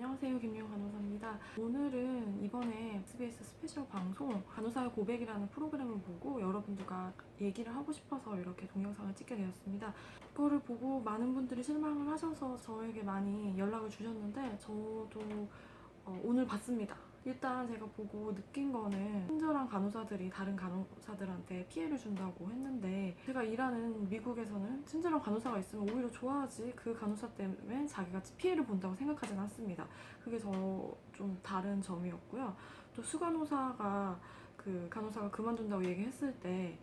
안녕하세요, 김유영 간호사입니다. 오늘은 이번에 SBS 스페셜 방송 간호사의 고백이라는 프로그램을 보고 여러분들과 얘기를 하고 싶어서 이렇게 동영상을 찍게 되었습니다. 그거를 보고 많은 분들이 실망을 하셔서 저에게 많이 연락을 주셨는데 저도 오늘 봤습니다. 일단 제가 보고 느낀 거는 친절한 간호사들이 다른 간호사들한테 피해를 준다고 했는데, 제가 일하는 미국에서는 친절한 간호사가 있으면 오히려 좋아하지 그 간호사 때문에 자기가 피해를 본다고 생각하진 않습니다. 그게 저 좀 다른 점이었고요. 또 수간호사가 그 간호사가 그만둔다고 얘기했을 때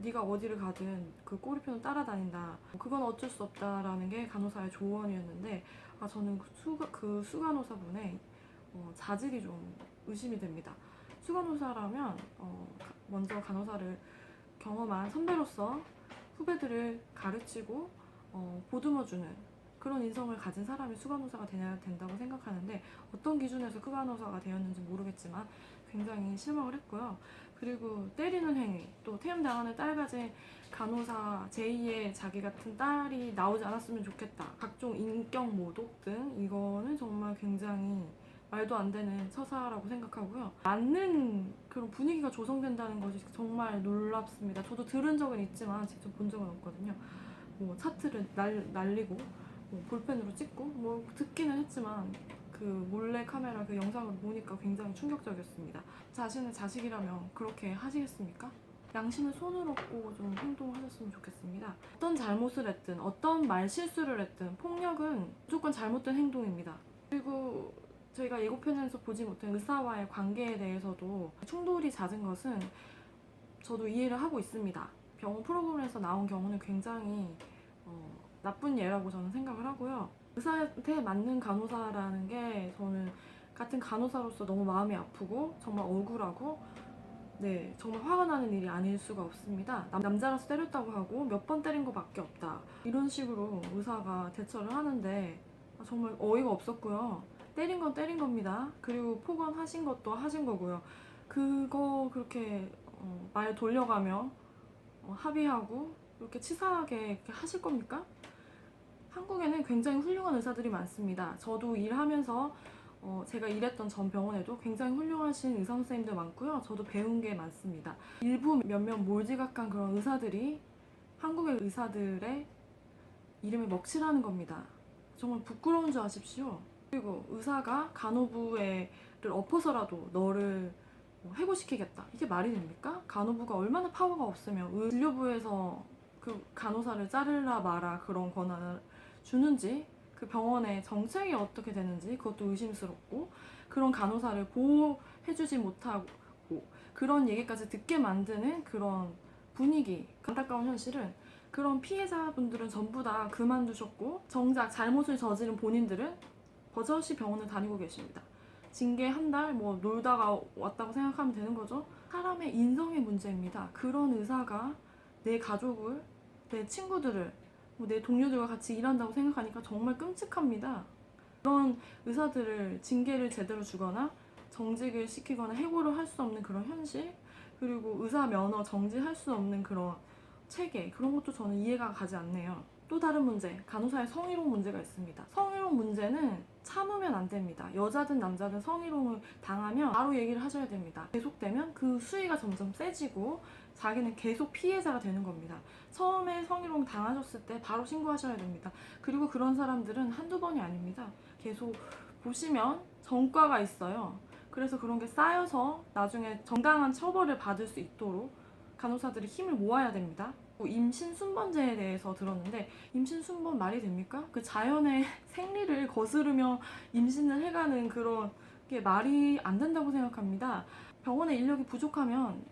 네가 어디를 가든 그 꼬리표는 따라다닌다, 그건 어쩔 수 없다라는 게 간호사의 조언이었는데, 저는 그 수간호사분의 자질이 좀 의심이 됩니다. 수간호사라면 먼저 간호사를 경험한 선배로서 후배들을 가르치고 보듬어주는 그런 인성을 가진 사람이 수간호사가 되어야 된다고 생각하는데, 어떤 기준에서 수간호사가 되었는지 모르겠지만 굉장히 실망을 했고요. 그리고 때리는 행위, 또 퇴임당하는 딸 가진 간호사 제2의 자기 같은 딸이 나오지 않았으면 좋겠다, 각종 인격 모독 등, 이거는 정말 굉장히 말도 안 되는 처사라고 생각하고요. 맞는 그런 분위기가 조성된다는 것이 정말 놀랍습니다. 저도 들은 적은 있지만 직접 본 적은 없거든요. 뭐 차트를 날리고 뭐 볼펜으로 찍고 뭐 듣기는 했지만 그 몰래 카메라 그 영상을 보니까 굉장히 충격적이었습니다. 자신의 자식이라면 그렇게 하시겠습니까? 양심을 손으로 얹고 좀 행동하셨으면 좋겠습니다. 어떤 잘못을 했든 어떤 말 실수를 했든 폭력은 무조건 잘못된 행동입니다. 그리고 저희가 예고편에서 보지 못한 의사와의 관계에 대해서도 충돌이 잦은 것은 저도 이해를 하고 있습니다. 병원 프로그램에서 나온 경우는 굉장히 나쁜 예라고 저는 생각을 하고요. 의사한테 맞는 간호사라는 게 저는 같은 간호사로서 너무 마음이 아프고 정말 억울하고, 네, 정말 화가 나는 일이 아닐 수가 없습니다. 남자라서 때렸다고 하고 몇 번 때린 것밖에 없다, 이런 식으로 의사가 대처를 하는데 정말 어이가 없었고요. 때린 건 때린 겁니다. 그리고 폭언하신 것도 하신 거고요. 그거 그렇게 말 돌려가며 합의하고 이렇게 치사하게 이렇게 하실 겁니까? 한국에는 굉장히 훌륭한 의사들이 많습니다. 저도 일하면서 제가 일했던 전 병원에도 굉장히 훌륭하신 의사 선생님들 많고요. 저도 배운 게 많습니다. 일부 몇몇 몰지각한 그런 의사들이 한국의 의사들의 이름에 먹칠하는 겁니다. 정말 부끄러운 줄 아십시오. 그리고 의사가 간호부를 엎어서라도 너를 해고시키겠다, 이게 말이 됩니까? 간호부가 얼마나 파워가 없으면 진료부에서 그 간호사를 자르라 마라 그런 권한을 주는지, 그 병원의 정책이 어떻게 되는지 그것도 의심스럽고, 그런 간호사를 보호해주지 못하고 그런 얘기까지 듣게 만드는 그런 분위기, 안타까운 현실은 그런 피해자분들은 전부 다 그만두셨고, 정작 잘못을 저지른 본인들은 버젓이 병원을 다니고 계십니다. 징계 한 달 뭐 놀다가 왔다고 생각하면 되는 거죠. 사람의 인성의 문제입니다. 그런 의사가 내 가족을, 내 친구들을, 내 동료들과 같이 일한다고 생각하니까 정말 끔찍합니다. 그런 의사들을 징계를 제대로 주거나 정직을 시키거나 해고를 할 수 없는 그런 현실, 그리고 의사 면허 정지할 수 없는 그런 체계, 그런 것도 저는 이해가 가지 않네요. 또 다른 문제, 간호사의 성희롱 문제가 있습니다. 성희롱 문제는 참으면 안 됩니다. 여자든 남자든 성희롱을 당하면 바로 얘기를 하셔야 됩니다. 계속되면 그 수위가 점점 세지고 자기는 계속 피해자가 되는 겁니다. 처음에 성희롱 당하셨을 때 바로 신고하셔야 됩니다. 그리고 그런 사람들은 한두 번이 아닙니다. 계속 보시면 전과가 있어요. 그래서 그런 게 쌓여서 나중에 정당한 처벌을 받을 수 있도록 간호사들이 힘을 모아야 됩니다. 임신 순번제에 대해서 들었는데, 임신 순번 말이 됩니까? 그 자연의 생리를 거스르며 임신을 해가는 그런 게 말이 안 된다고 생각합니다. 병원에 인력이 부족하면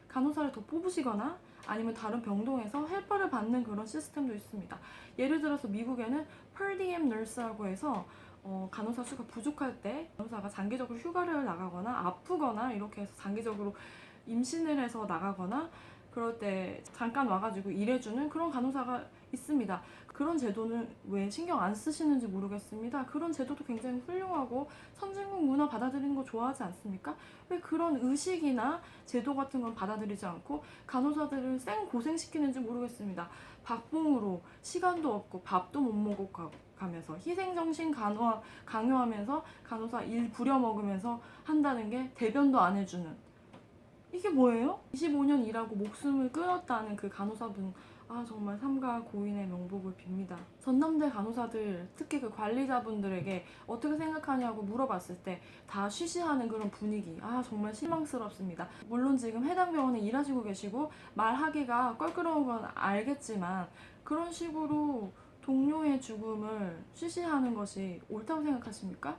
간호사를 더 뽑으시거나 아니면 다른 병동에서 헬퍼를 받는 그런 시스템도 있습니다. 예를 들어서 미국에는 per diem nurse라고 해서 간호사 수가 부족할 때 간호사가 장기적으로 휴가를 나가거나 아프거나 이렇게 해서 장기적으로 임신을 해서 나가거나 그럴 때 잠깐 와가지고 일해주는 그런 간호사가 있습니다. 그런 제도는 왜 신경 안 쓰시는지 모르겠습니다. 그런 제도도 굉장히 훌륭하고 선진국 문화 받아들이는 거 좋아하지 않습니까? 왜 그런 의식이나 제도 같은 건 받아들이지 않고 간호사들을 생 고생시키는지 모르겠습니다. 박봉으로 시간도 없고 밥도 못 먹고 가면서 희생정신 강요하면서 간호사 일 부려먹으면서 한다는 게 대변도 안 해주는, 이게 뭐예요? 25년 일하고 목숨을 끊었다는 그 간호사분, 아 정말 삼가 고인의 명복을 빕니다. 전남대 간호사들, 특히 그 관리자분들에게 어떻게 생각하냐고 물어봤을 때 다 쉬쉬하는 그런 분위기, 아 정말 실망스럽습니다. 물론 지금 해당 병원에 일하시고 계시고 말하기가 껄끄러운 건 알겠지만 그런 식으로 동료의 죽음을 쉬쉬하는 것이 옳다고 생각하십니까?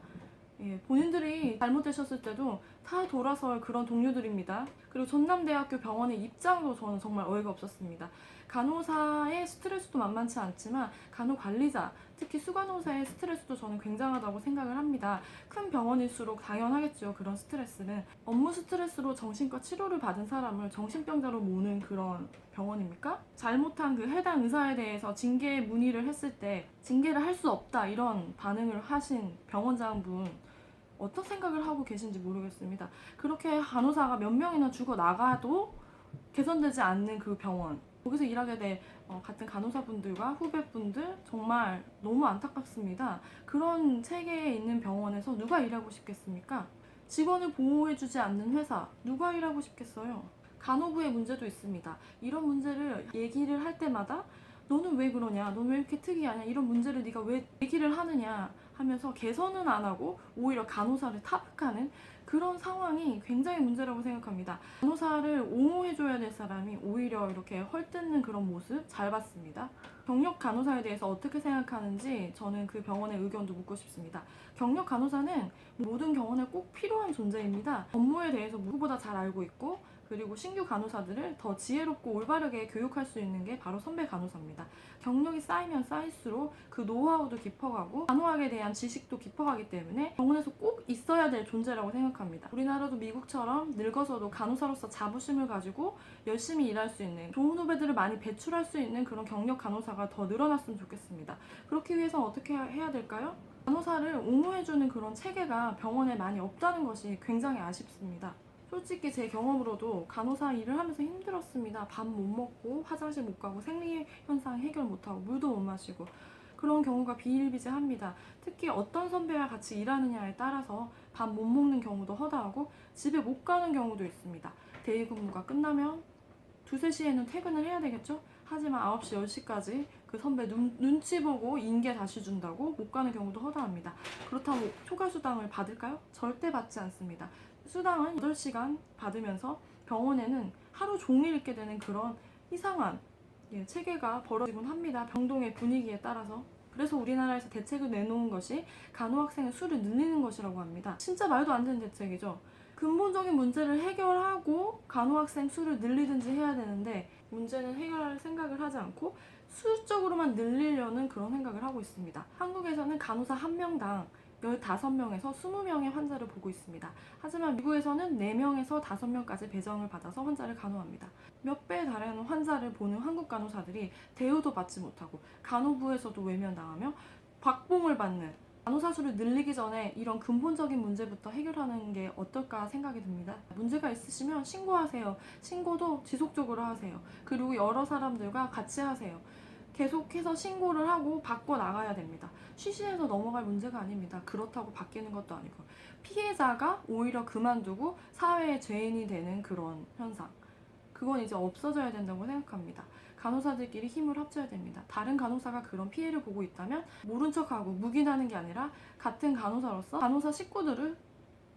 예, 본인들이 잘못되셨을 때도 다 돌아설 그런 동료들입니다. 그리고 전남대학교 병원의 입장도 저는 정말 어이가 없었습니다. 간호사의 스트레스도 만만치 않지만 간호관리자, 특히 수간호사의 스트레스도 저는 굉장하다고 생각을 합니다. 큰 병원일수록 당연하겠죠. 그런 스트레스는. 업무 스트레스로 정신과 치료를 받은 사람을 정신병자로 모는 그런 병원입니까? 잘못한 그 해당 의사에 대해서 징계 문의를 했을 때 징계를 할 수 없다 이런 반응을 하신 병원장분, 어떤 생각을 하고 계신지 모르겠습니다. 그렇게 간호사가 몇 명이나 죽어 나가도 개선되지 않는 그 병원, 거기서 일하게 될 같은 간호사분들과 후배분들 정말 너무 안타깝습니다. 그런 체계에 있는 병원에서 누가 일하고 싶겠습니까? 직원을 보호해주지 않는 회사, 누가 일하고 싶겠어요? 간호부의 문제도 있습니다. 이런 문제를 얘기를 할 때마다 너는 왜 그러냐, 너는 왜 이렇게 특이하냐, 이런 문제를 네가 왜 얘기를 하느냐 하면서 개선은 안 하고 오히려 간호사를 타박하는 그런 상황이 굉장히 문제라고 생각합니다. 간호사를 옹호해줘야 될 사람이 오히려 이렇게 헐뜯는 그런 모습 잘 봤습니다. 경력 간호사에 대해서 어떻게 생각하는지 저는 그 병원의 의견도 묻고 싶습니다. 경력 간호사는 모든 병원에 꼭 필요한 존재입니다. 업무에 대해서 누구보다 잘 알고 있고, 그리고 신규 간호사들을 더 지혜롭고 올바르게 교육할 수 있는 게 바로 선배 간호사입니다. 경력이 쌓이면 쌓일수록 그 노하우도 깊어가고 간호학에 대한 지식도 깊어가기 때문에 병원에서 꼭 있어야 될 존재라고 생각합니다. 우리나라도 미국처럼 늙어서도 간호사로서 자부심을 가지고 열심히 일할 수 있는, 좋은 후배들을 많이 배출할 수 있는 그런 경력 간호사가 더 늘어났으면 좋겠습니다. 그렇기 위해서 어떻게 해야 될까요? 간호사를 옹호해주는 그런 체계가 병원에 많이 없다는 것이 굉장히 아쉽습니다. 솔직히 제 경험으로도 간호사 일을 하면서 힘들었습니다. 밥 못 먹고 화장실 못 가고 생리 현상 해결 못하고 물도 못 마시고 그런 경우가 비일비재합니다. 특히 어떤 선배와 같이 일하느냐에 따라서 밥 못 먹는 경우도 허다하고 집에 못 가는 경우도 있습니다. 대위 근무가 끝나면 2, 3시에는 퇴근을 해야 되겠죠? 하지만 9시, 10시까지 그 선배 눈치 보고 인계 다시 준다고 못 가는 경우도 허다합니다. 그렇다고 초과 수당을 받을까요? 절대 받지 않습니다. 수당은 8시간 받으면서 병원에는 하루 종일 있게 되는 그런 이상한 체계가 벌어지곤 합니다. 병동의 분위기에 따라서. 그래서 우리나라에서 대책을 내놓은 것이 간호학생의 수를 늘리는 것이라고 합니다. 진짜 말도 안 되는 대책이죠. 근본적인 문제를 해결하고 간호학생 수를 늘리든지 해야 되는데 문제는 해결할 생각을 하지 않고 수적으로만 늘리려는 그런 생각을 하고 있습니다. 한국에서는 간호사 1명당 15명에서 20명의 환자를 보고 있습니다. 하지만 미국에서는 4명에서 5명까지 배정을 받아서 환자를 간호합니다. 몇 배에 달하는 환자를 보는 한국 간호사들이 대우도 받지 못하고 간호부에서도 외면당하며 박봉을 받는, 간호사 수를 늘리기 전에 이런 근본적인 문제부터 해결하는 게 어떨까 생각이 듭니다. 문제가 있으시면 신고하세요. 신고도 지속적으로 하세요. 그리고 여러 사람들과 같이 하세요. 계속해서 신고를 하고 바꿔 나가야 됩니다. 쉬쉬해서 넘어갈 문제가 아닙니다. 그렇다고 바뀌는 것도 아니고 피해자가 오히려 그만두고 사회의 죄인이 되는 그런 현상, 그건 이제 없어져야 된다고 생각합니다. 간호사들끼리 힘을 합쳐야 됩니다. 다른 간호사가 그런 피해를 보고 있다면 모른 척하고 묵인하는 게 아니라 같은 간호사로서 간호사 식구들을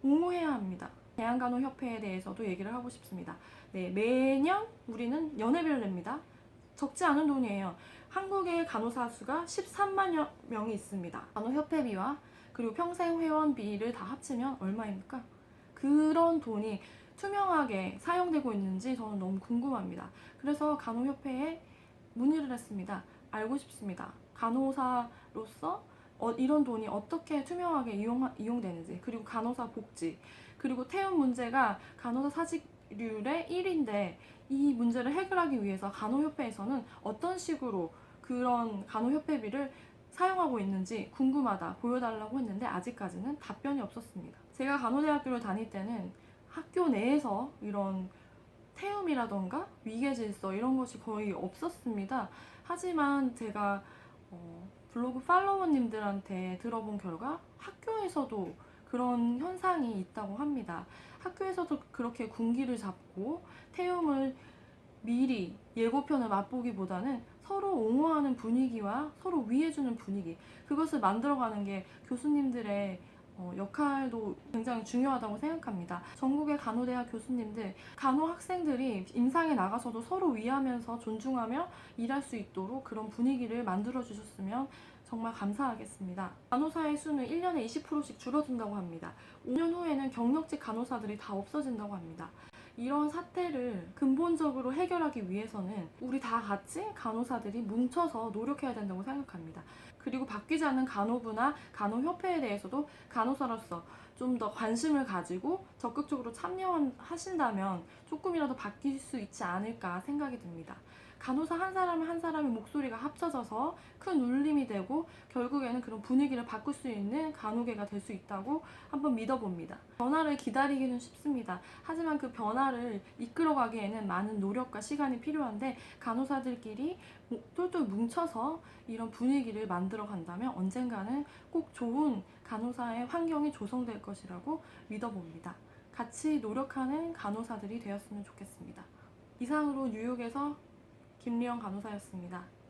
옹호해야 합니다. 대한간호협회에 대해서도 얘기를 하고 싶습니다. 네, 매년 우리는 연회비를 냅니다. 적지 않은 돈이에요. 한국의 간호사 수가 13만여 명이 있습니다. 간호협회비와 그리고 평생 회원비를 다 합치면 얼마입니까? 그런 돈이 투명하게 사용되고 있는지 저는 너무 궁금합니다. 그래서 간호협회에 문의를 했습니다. 알고 싶습니다. 간호사로서 이런 돈이 어떻게 투명하게 이용되는지, 그리고 간호사 복지, 그리고 태움 문제가 간호사 사직률의 1인데 이 문제를 해결하기 위해서 간호협회에서는 어떤 식으로 그런 간호협회비를 사용하고 있는지 궁금하다 보여달라고 했는데 아직까지는 답변이 없었습니다. 제가 간호대학교를 다닐 때는 학교 내에서 이런 태움이라던가 위계질서 이런 것이 거의 없었습니다. 하지만 제가 블로그 팔로워님들한테 들어본 결과 학교에서도 그런 현상이 있다고 합니다. 학교에서도 그렇게 군기를 잡고 태움을 미리 예고편을 맛보기보다는 서로 옹호하는 분위기와 서로 위해주는 분위기, 그것을 만들어가는 게 교수님들의 역할도 굉장히 중요하다고 생각합니다. 전국의 간호대학 교수님들, 간호 학생들이 임상에 나가서도 서로 위하면서 존중하며 일할 수 있도록 그런 분위기를 만들어 주셨으면 정말 감사하겠습니다. 간호사의 수는 1년에 20%씩 줄어든다고 합니다. 5년 후에는 경력직 간호사들이 다 없어진다고 합니다. 이런 사태를 근본적으로 해결하기 위해서는 우리 다 같이 간호사들이 뭉쳐서 노력해야 된다고 생각합니다. 그리고 바뀌지 않는 간호부나 간호협회에 대해서도 간호사로서 좀 더 관심을 가지고 적극적으로 참여하신다면 조금이라도 바뀔 수 있지 않을까 생각이 듭니다. 간호사 한 사람 한 사람의 목소리가 합쳐져서 큰 울림이 되고 결국에는 그런 분위기를 바꿀 수 있는 간호계가 될 수 있다고 한번 믿어봅니다. 변화를 기다리기는 쉽습니다. 하지만 그 변화를 이끌어가기에는 많은 노력과 시간이 필요한데 간호사들끼리 똘똘 뭉쳐서 이런 분위기를 만들어 간다면 언젠가는 꼭 좋은 간호사의 환경이 조성될 것이라고 믿어봅니다. 같이 노력하는 간호사들이 되었으면 좋겠습니다. 이상으로 뉴욕에서 김리영 간호사였습니다.